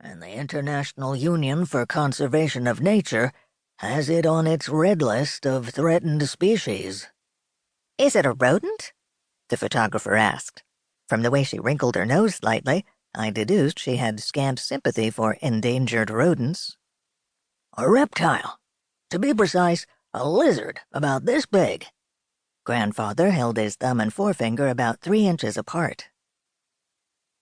and the International Union for Conservation of Nature has it on its red list of threatened species." "Is it a rodent?" the photographer asked. From the way she wrinkled her nose slightly, I deduced she had scant sympathy for endangered rodents. "A reptile. To be precise, a lizard about this big." Grandfather held his thumb and forefinger about 3 inches apart.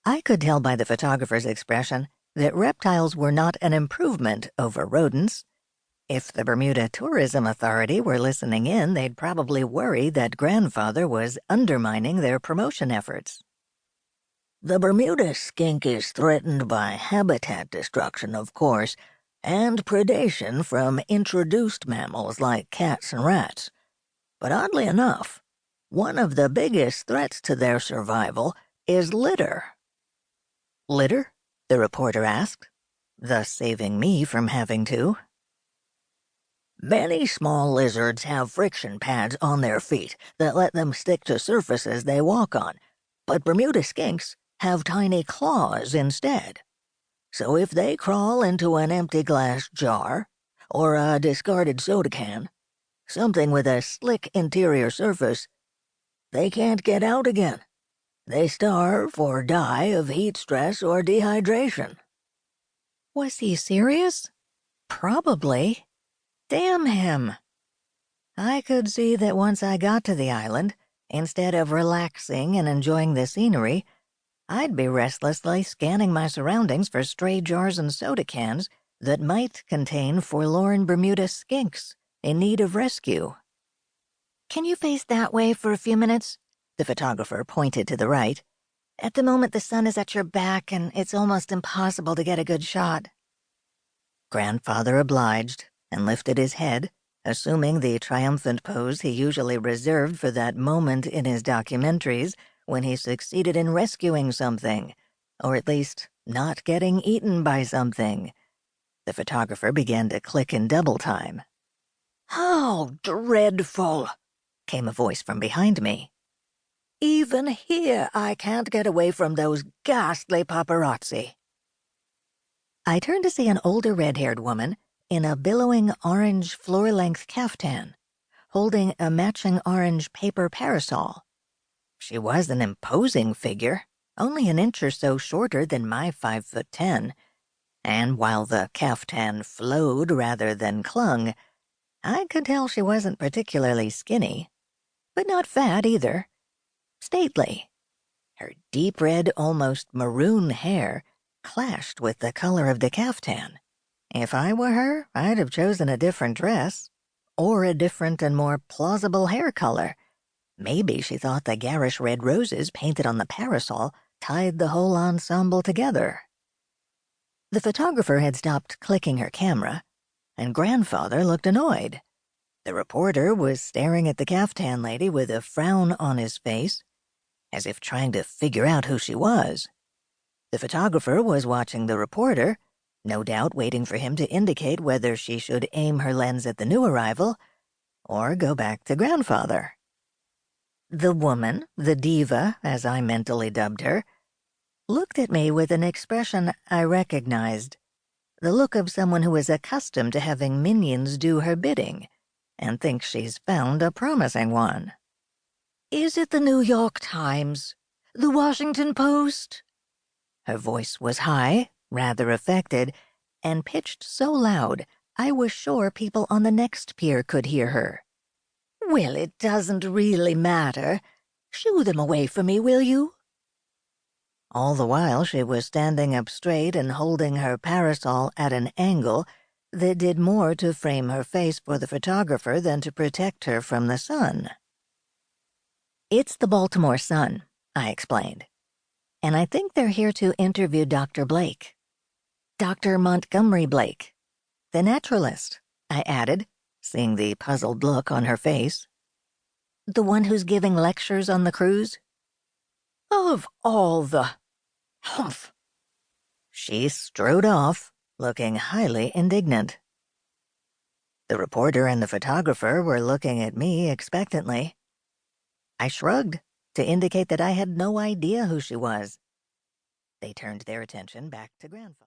I could tell by the photographer's expression that reptiles were not an improvement over rodents. If the Bermuda Tourism Authority were listening in, they'd probably worry that Grandfather was undermining their promotion efforts. "The Bermuda skink is threatened by habitat destruction, of course, and predation from introduced mammals like cats and rats. But oddly enough, one of the biggest threats to their survival is litter." "Litter?" the reporter asked, thus saving me from having to. "Many small lizards have friction pads on their feet that let them stick to surfaces they walk on, but Bermuda skinks have tiny claws instead. So if they crawl into an empty glass jar or a discarded soda can, something with a slick interior surface, they can't get out again. They starve or die of heat stress or dehydration." Was he serious? Probably. Damn him. I could see that once I got to the island, instead of relaxing and enjoying the scenery, I'd be restlessly scanning my surroundings for stray jars and soda cans that might contain forlorn Bermuda skinks in need of rescue. "Can you face that way for a few minutes?" The photographer pointed to the right. "At the moment the sun is at your back and it's almost impossible to get a good shot." Grandfather obliged and lifted his head, assuming the triumphant pose he usually reserved for that moment in his documentaries when he succeeded in rescuing something, or at least not getting eaten by something. The photographer began to click in double time. "How dreadful!" came a voice from behind me. "Even here I can't get away from those ghastly paparazzi." I turned to see an older red-haired woman in a billowing orange floor-length caftan, holding a matching orange paper parasol. She was an imposing figure, only an inch or so shorter than my 5'10", and while the caftan flowed rather than clung, I could tell she wasn't particularly skinny, but not fat either. Stately. Her deep red, almost maroon hair clashed with the color of the caftan. If I were her, I'd have chosen a different dress, or a different and more plausible hair color. Maybe she thought the garish red roses painted on the parasol tied the whole ensemble together. The photographer had stopped clicking her camera, and Grandfather looked annoyed. The reporter was staring at the caftan lady with a frown on his face, as if trying to figure out who she was. The photographer was watching the reporter, no doubt waiting for him to indicate whether she should aim her lens at the new arrival or go back to Grandfather. The woman, the diva, as I mentally dubbed her, looked at me with an expression I recognized, the look of someone who is accustomed to having minions do her bidding and thinks she's found a promising one. "Is it the New York Times? The Washington Post?" Her voice was high, rather affected, and pitched so loud I was sure people on the next pier could hear her. "Well, it doesn't really matter. Shoo them away for me, will you?" All the while she was standing up straight and holding her parasol at an angle that did more to frame her face for the photographer than to protect her from the sun. "It's the Baltimore Sun," I explained, "and I think they're here to interview Dr. Blake. Dr. Montgomery Blake, the naturalist," I added, seeing the puzzled look on her face. "The one who's giving lectures on the cruise?" "Of all the... Humph!" She strode off, looking highly indignant. The reporter and the photographer were looking at me expectantly. I shrugged to indicate that I had no idea who she was. They turned their attention back to Grandfather.